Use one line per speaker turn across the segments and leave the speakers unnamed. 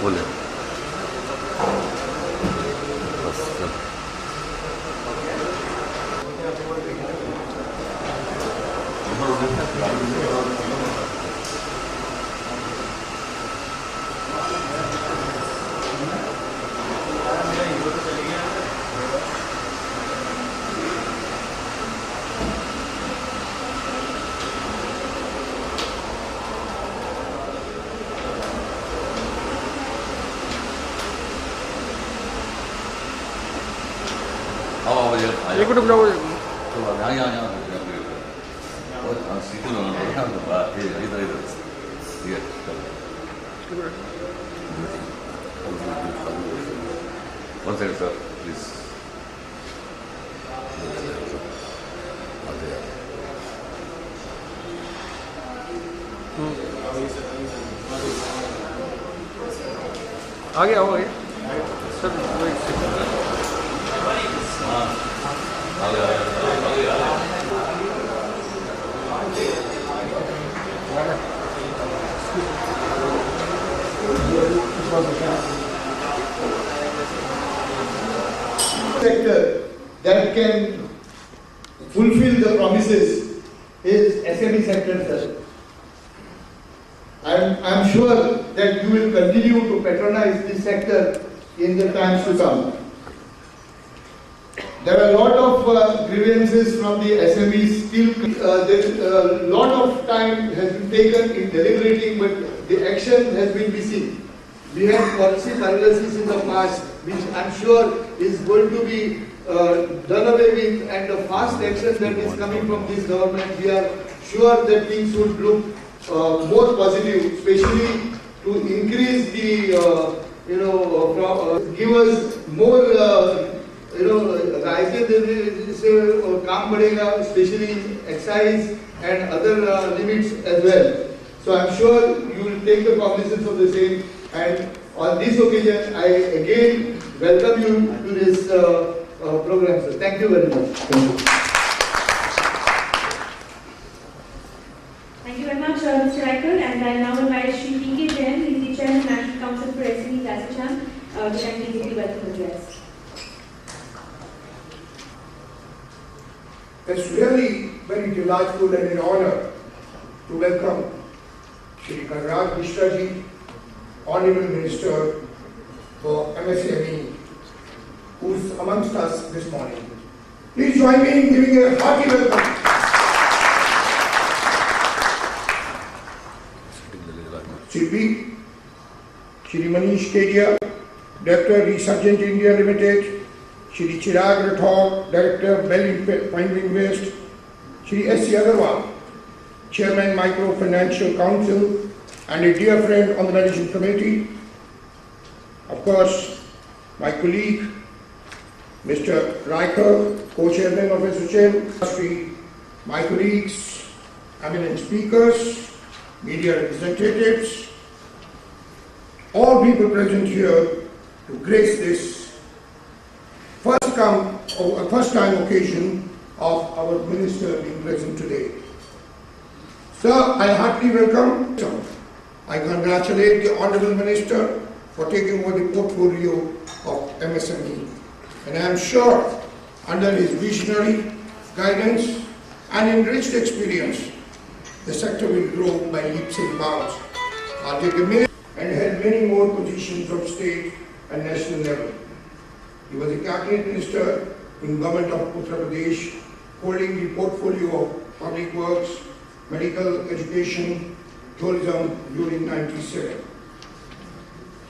बोले बस चल।
ये कुछ blog
One second, sir, please.
आ गया हो गया sir.
Sector that can fulfill the promises is SME sector, sir. I'm sure that you will continue to patronize this sector in the times to come. There are a lot of grievances from the SMEs still. A lot of time has been taken in deliberating, but the action has been missing. We had policy paralysis in the past, which I'm sure is going to be done away with, and the fast action that is coming from this government, we are sure that things would look more positive, especially to increase the, give us more, काम बढ़ेगा, especially excise and other limits as well. So I'm sure you will take the cognizance of the same. And on this occasion, I again welcome you to this program, sir. Thank you very much.
Thank you very much, Mr. Raikal. And I now invite Shri P.K. Jain, he is the Chairman, National Council for SMEs, Assam, to give the welcome address.
It's really very delightful and an honor to welcome Shri Kalraj Mishra ji, Honorable Minister for MSME, who's amongst us this morning. Please join me in giving a hearty welcome. Shri B, Shri Manish Kedia, Director Resurgent India Limited, Shri Chirag Rathod, Director Bell Fine Invest, Shri S. Agarwal, Chairman Microfinancial Council, and a dear friend on the Managing Committee. Of course, my colleague, Mr. Raikal, Co-Chairman of SHM, my colleagues, eminent speakers, media representatives, all people present here to grace this first time occasion of our minister being present today. Sir, I heartily welcome. I congratulate the Honorable Minister for taking over the portfolio of MSME. And I am sure under his visionary guidance and enriched experience, the sector will grow by leaps and bounds. I'll take a minute and held many more positions of state and national level. He was a cabinet minister in government of Uttar Pradesh, holding the portfolio of public works, medical, education, tourism during 97.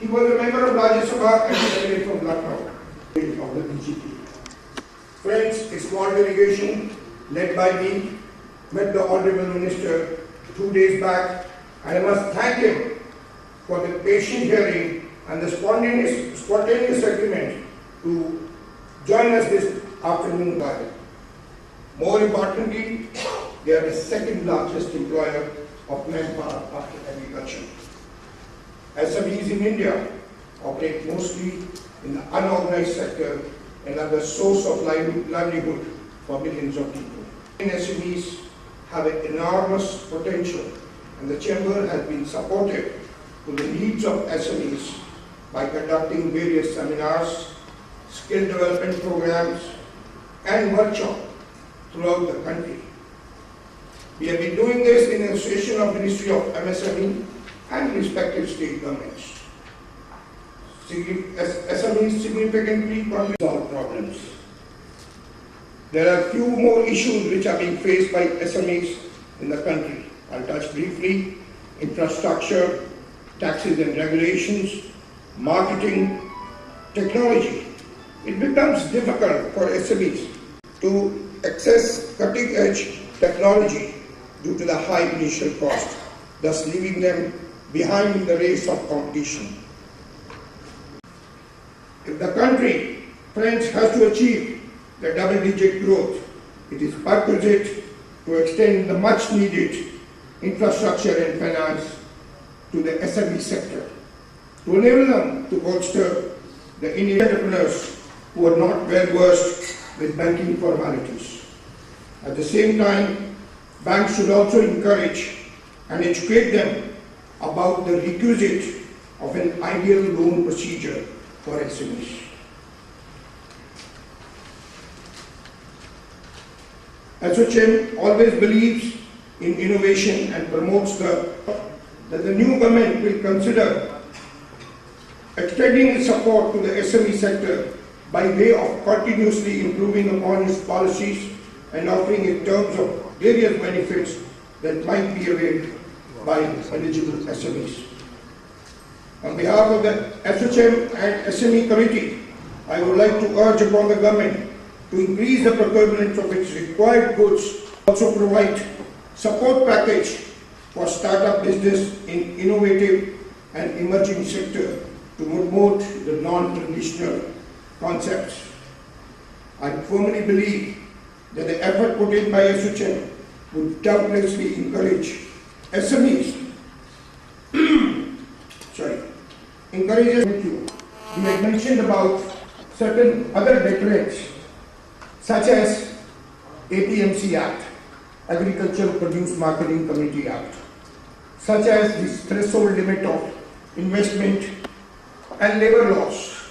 He was a member of Rajya Sabha and candidate from Lucknow of the BJP. Friends, a small delegation led by me met the Honorable Minister 2 days back, and I must thank him for the patient hearing and the spontaneous agreement to join us afternoon by. More importantly, they are the second largest employer of manpower after agriculture. SMEs in India operate mostly in the unorganized sector and are the source of livelihood for millions of people. SMEs have an enormous potential, and the Chamber has been supportive to the needs of SMEs by conducting various seminars, skill development programs, and workshops throughout the country. We have been doing this in association of Ministry of MSME and respective state governments. SMEs significantly contribute to solve problems. There are few more issues which are being faced by SMEs in the country. I'll touch briefly: infrastructure, taxes and regulations, marketing, technology. It becomes difficult for SMEs to access cutting-edge technology due to the high initial cost, thus leaving them behind in the race of competition. If the country, friends, has to achieve the double-digit growth, it is requisite to extend the much-needed infrastructure and finance to the SME sector, to enable them to bolster the Indian entrepreneurs who are not well versed with banking formalities. At the same time, banks should also encourage and educate them about the requisite of an ideal loan procedure for SMEs. ASSOCHAM always believes in innovation and promotes that the new government will consider extending support to the SME sector by way of continuously improving upon its policies and offering in terms of various benefits that might be availed by eligible SMEs. On behalf of the ASSOCHAM and SME Committee, I would like to urge upon the government to increase the procurement of its required goods, also provide support package for startup business in innovative and emerging sector to promote the non-traditional concepts. I firmly believe that the effort put in by ASSOCHAM would doubtlessly encourage SMEs. We had mentioned about certain other deterrents, such as APMC Act, Agricultural Produce Marketing Committee Act, such as the threshold limit of investment and labor laws.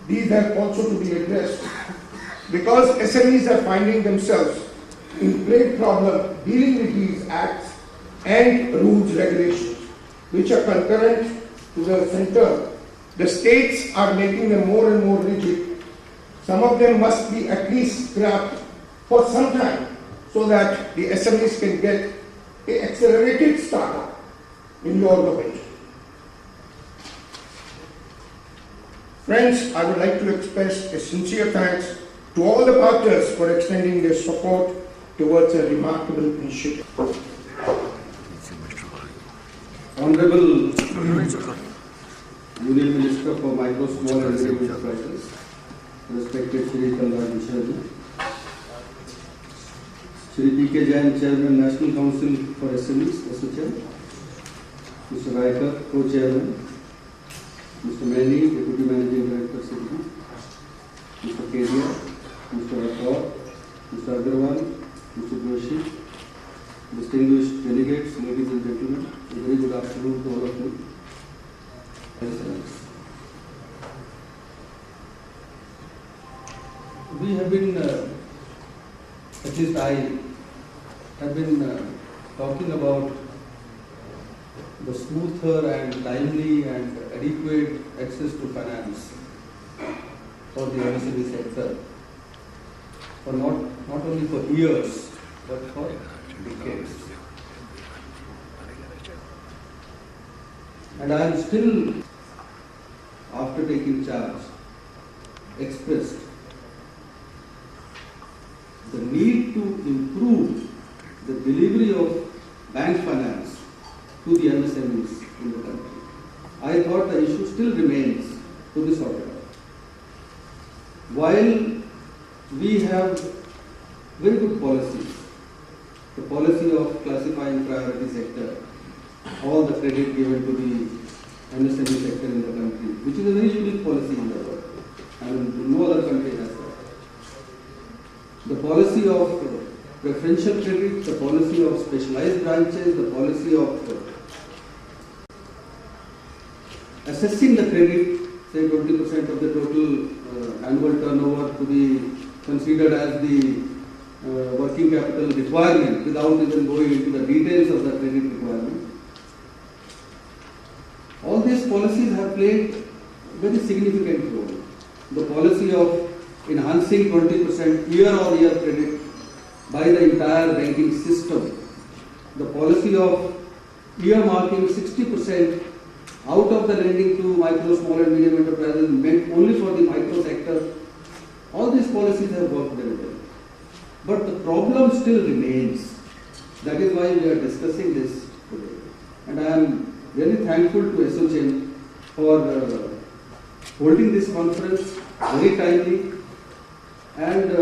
These have also to be addressed because SMEs are finding themselves in great problem dealing with these acts and rules regulations, which are concurrent to the center. The states are making them more and more rigid. Some of them must be at least scrapped for some time so that the SMEs can get an accelerated startup in your government. Friends, I would like to express a sincere thanks to all the partners for extending their support towards a remarkable initiative.
Honorable Union Minister for Micro, Small and Medium Enterprises, respected Shri Kalraj Mishra, Shri P.K. Jain, Chairman, National Council for SMEs, ASSOCHAM, Mr. Raikar, Co-Chairman, Mr. Mani, Deputy Managing Director, City, Mr. Kedia, Mr. Rathore, Mr. Agarwal, Mr. Joshi, distinguished delegates, ladies and gentlemen, a very good afternoon to all of you. We have been, at least I have been talking about the smoother and timely and adequate access to finance for the MSME sector for not only for years but for decades. And I am still, after taking charge, expressed the need to improve the delivery of bank finance to the MSMEs in the country. I thought the issue still remains to be sorted out. While we have very good policies. The policy of classifying priority sector, all the credit given to the MSME sector in the country, which is a very unique policy in the world. I mean, no other country has that. The policy of preferential credit, the policy of specialized branches, the policy of assessing the credit, say 20% of the total annual turnover to be considered as the working capital requirement without even going into the details of the credit requirement. All these policies have played very significant role. The policy of enhancing 20% year-on-year credit by the entire banking system. The policy of earmarking 60% out of the lending to micro, small and medium enterprises meant only for the micro sector. All these policies have worked very well. But the problem still remains. That is why we are discussing this today. And I am very thankful to SOCHM for holding this conference very timely, and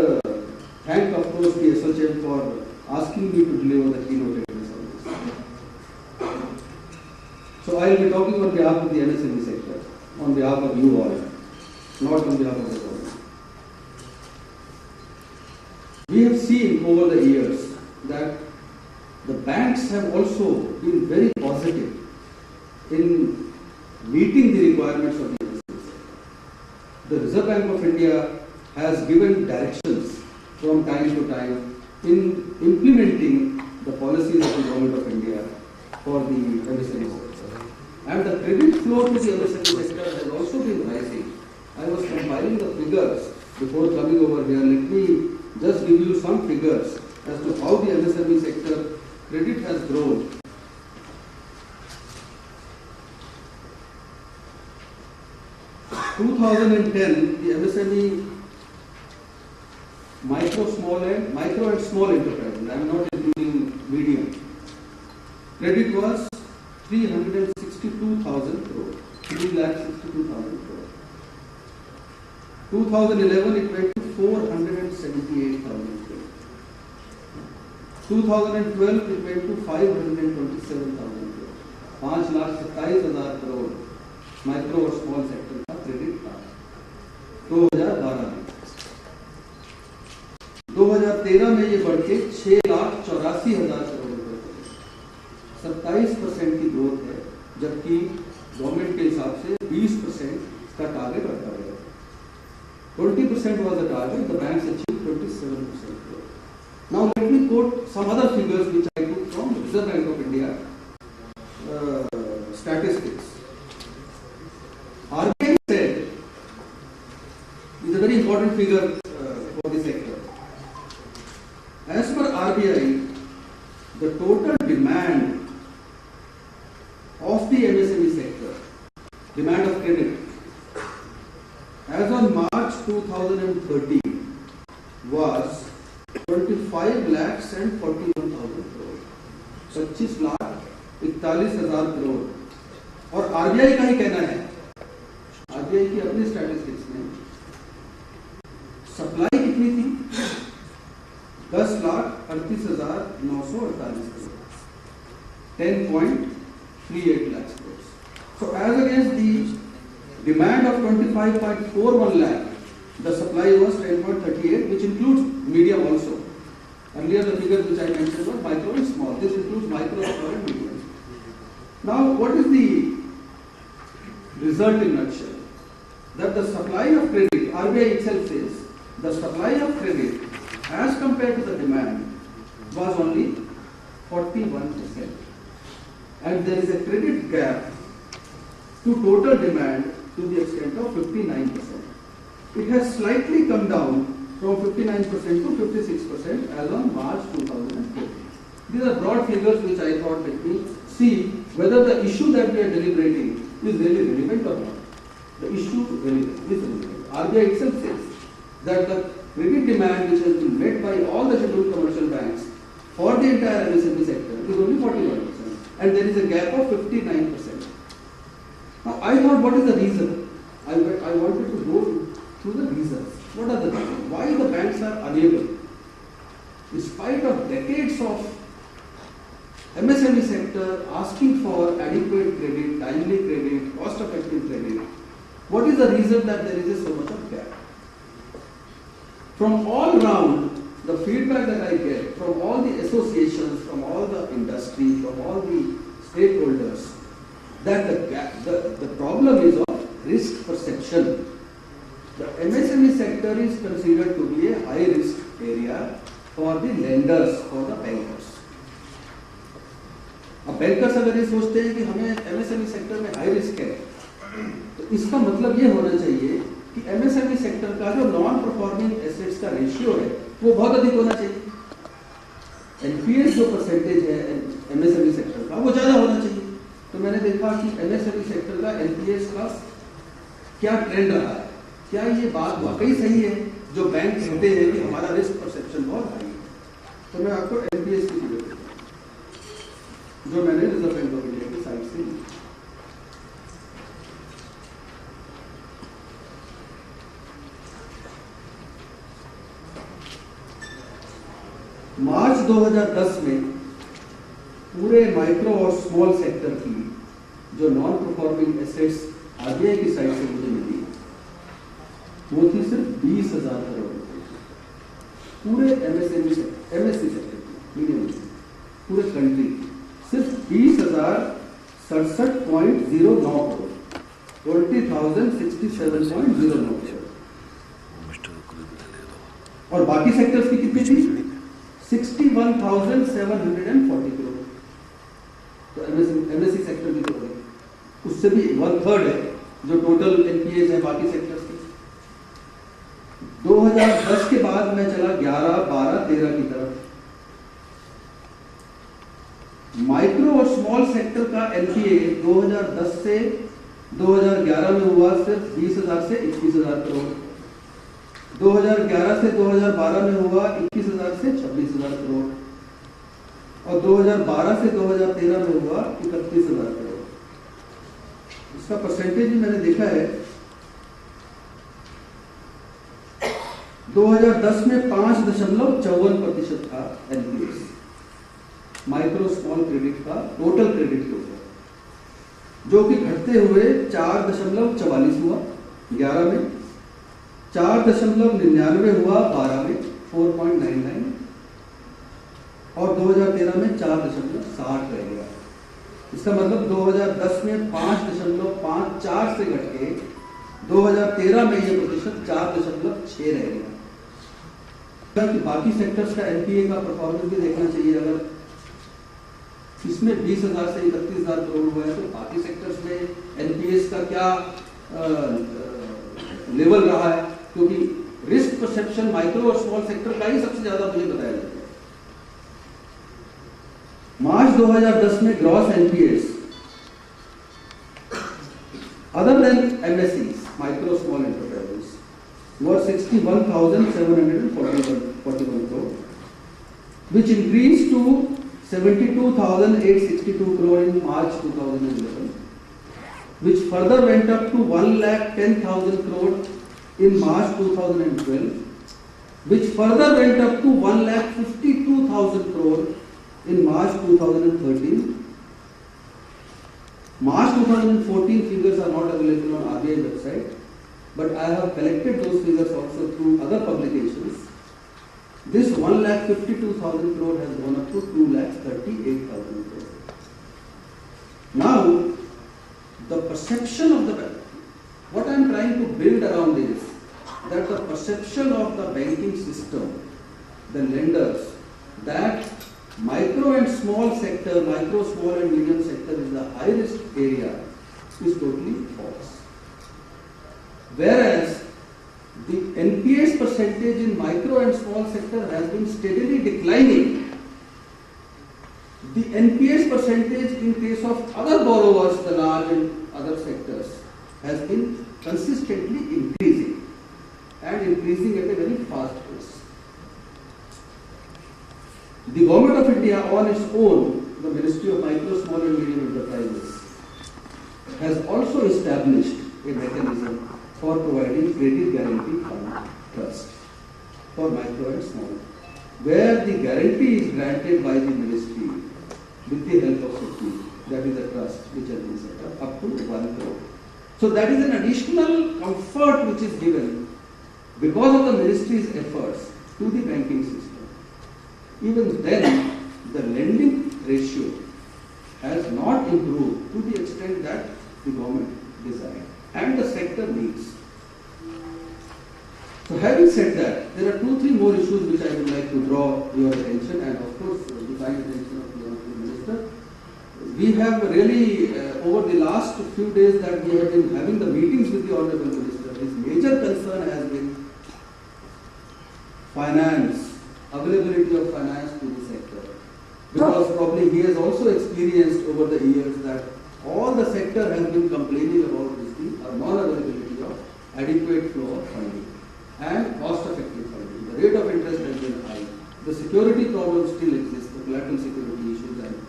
thank of course the SOCHM for asking me to deliver the keynote address on this. So I will be talking on behalf of the MSME sector, on behalf of you all, not on behalf of the government. We have seen over the years that the banks have also been very positive in meeting the requirements of the MSME sector. The Reserve Bank of India has given directions from time to time in implementing the policies of the Government of India for the MSME sector. And the credit flow to the MSME sector has also been rising. I was compiling the figures before coming over here. Let me just give you some figures as to how the MSME sector credit has grown. In 2010, the MSME micro and small enterprises, I am not including medium, credit was 362,000 crore, 3,62,000 crore. 2011 it went to 478,000 crore. 2012 it went to 527,000 crore. 5,27,000 crore micro और small sector का credit था 2012 में। 2013 में ये बढ़ के 6,84,000 करोड़ रुपए, 27% की ग्रोथ है, जबकि गवर्नमेंट के हिसाब से 20% का टारगेट रखा गया। 20% was the target, the banks achieved 27% growth. Now let me quote some other figures which I took from Reserve Bank of India statistics. RBI said, is a very important figure for the sector. As per RBI, the total demand of the MSME sector, demand of credit, as on March 2013 was 25 lakhs and 41,000 crore, 25 lakh 41,000 crore. और RBI का ही कहना है, RBI की अपनी statistics में supply कितनी थी? 10,38,948 crore, 10.38 lakhs crores. So as against the demand of 25.41 lakh, the supply was 10.38, which includes medium also. Earlier the figures which I mentioned were micro and small. This includes micro, small and medium. Now what is the result in nutshell? That the supply of credit, RBI itself says, the supply of credit as compared to the demand was only 41%. And there is a credit gap to total demand to the extent of 59%. It has slightly come down from 59% to 56% as on March 2014. These are broad figures which I thought let me see whether the issue that we are deliberating is really relevant or not. The issue is relevant. RBI itself says that the credit demand which has been met by all the scheduled commercial banks for the entire MSME sector is only 41%, and there is a gap of 59%. Now I thought, what is the reason? I wanted to go through the reasons. What are the reasons? why the banks are unable, in spite of decades of MSME sector asking for adequate credit, timely credit, cost-effective credit, what is the reason that there is so much of gap? From all round, the feedback that I get from all the associations, from all the industry, from all the stakeholders, that the problem is of risk perception. The MSME sector is considered to be a high risk area for the lenders, for the bankers. अब bankers अगर ये सोचते हैं कि हमें MSME sector में high risk है, तो इसका मतलब ये होना चाहिए कि MSME सेक्टर का जो नॉन परफॉर्मिंग एसेट्स का रेशियो है वो बहुत अधिक होना चाहिए। NPS जो परसेंटेज है MSME सेक्टर का वो ज्यादा होना चाहिए। तो मैंने देखा कि MSME सेक्टर का NPS का क्या ट्रेंड रहा है, क्या ये बात वाकई सही है जो बैंक कहते हैं कि हमारा रिस्क परसेप्शन बहुत हाई है। तो मैं आपको NPS की चीजें बताता हूं जो मैंने रिजर्व बैंक ऑफ इंडिया की साइट से ली। मार्च 2010 में पूरे माइक्रो और स्मॉल सेक्टर की जो नॉन परफॉर्मिंग एसेट्स आरबीआई की साइड से मुझे मिली वो थी सिर्फ 20,000 करोड़ रुपए। पूरे MSME सेक्टर की मीडियम पूरे कंट्री सिर्फ 20,067.09 करोड़, 20,067.09 करोड़। और बाकी सेक्टर्स की कितनी थी? 61,740 करोड़। तो MSE सेक्टर की तो उससे भी 1/3 है जो टोटल NPAs है बाकी सेक्टर्स के। 2010 के बाद मैं चला 11, 12, 13 की तरफ। माइक्रो और स्मॉल सेक्टर का NPA 2010 से 2011 में हुआ सिर्फ 20,000 से 21,000 करोड़। 2011 से 2012 में हुआ 21,000 से 26,000 करोड़ और 2012 से 2013 में हुआ 31,000 करोड़। इसका परसेंटेज भी मैंने देखा है। 2010 में 5.54% था NPS माइक्रो स्मॉल क्रेडिट का टोटल क्रेडिट के ऊपर, जो कि घटते हुए 4.44 हुआ 11 में, 4.99 हुआ 12 में 4.99 और 2013 में 4.60 रह गया। इसका मतलब 2010 में 5.54 से घट के 2013 में ये प्रतिशत 4.6 रह गया। कि बाकी सेक्टर्स का NPA का परफॉर्मेंस भी देखना चाहिए। अगर इसमें 20,000 से 31,000 करोड़ हुआ है तो बाकी सेक्टर्स में NPAs का क्या लेवल रहा है, क्योंकि रिस्क परसेप्शन माइक्रो और स्मॉल सेक्टर का ही सबसे ज्यादा मुझे बताया जाता है। मार्च 2010 में gross NPAs other than MSEs, micro small enterprises, were 61,741 crore, which increased to 72,862 crore in March 2011, which further went up to 1,10,000 crore in March 2012, which further went up to 1,52,000 crore in March 2013. March 2014 figures are not available on RBI website, but I have collected those figures also through other publications. This 1,52,000 crore has gone up to 2,38,000 crore. Now, the perception of the bank, what I am trying to build around is that the perception of the banking system, the lenders, that micro and small sector, micro, small and medium sector is the high risk area is totally false. Whereas the NPS percentage in micro and small sector has been steadily declining. The NPS percentage in case of other borrowers, the large and other sectors, has been consistently increasing and increasing at a very fast pace. The Government of India on its own, the Ministry of Micro, Small and Medium Enterprises, has also established a mechanism for providing credit guarantee fund trust. for micro and small, where the guarantee is granted by the ministry with the help of SIDBI, that is a trust which has been set up to 1 crore. So that is an additional comfort which is given because of the ministry's efforts to the banking system. Even then, the lending ratio has not improved to the extent that the government desired and the sector needs. So having said that, there are 2-3 more issues which I would like to draw your attention and of course the kind attention of the Honorable Minister. We have really, over the last few days that we have been having the meetings with the Honorable Minister, his major concern has been finance, availability of finance to the sector. Because probably he has also experienced over the years that all the sector has been complaining about this thing, or non-availability of adequate flow of funding and cost-effective funding. The rate of interest has been high. The security problems still exist, the collateral security issues and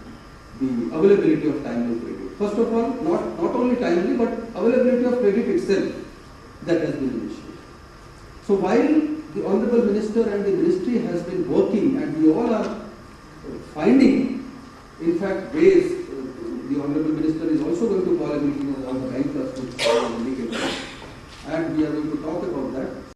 the availability of timely credit. First of all, not only timely, but availability of credit itself, that has been an issue. So while the Honorable Minister and the Ministry has been working, and we all are finding, in fact, ways, the Honorable Minister is also going to call a meeting of all the bankers which are indicated, and we are going to talk about that.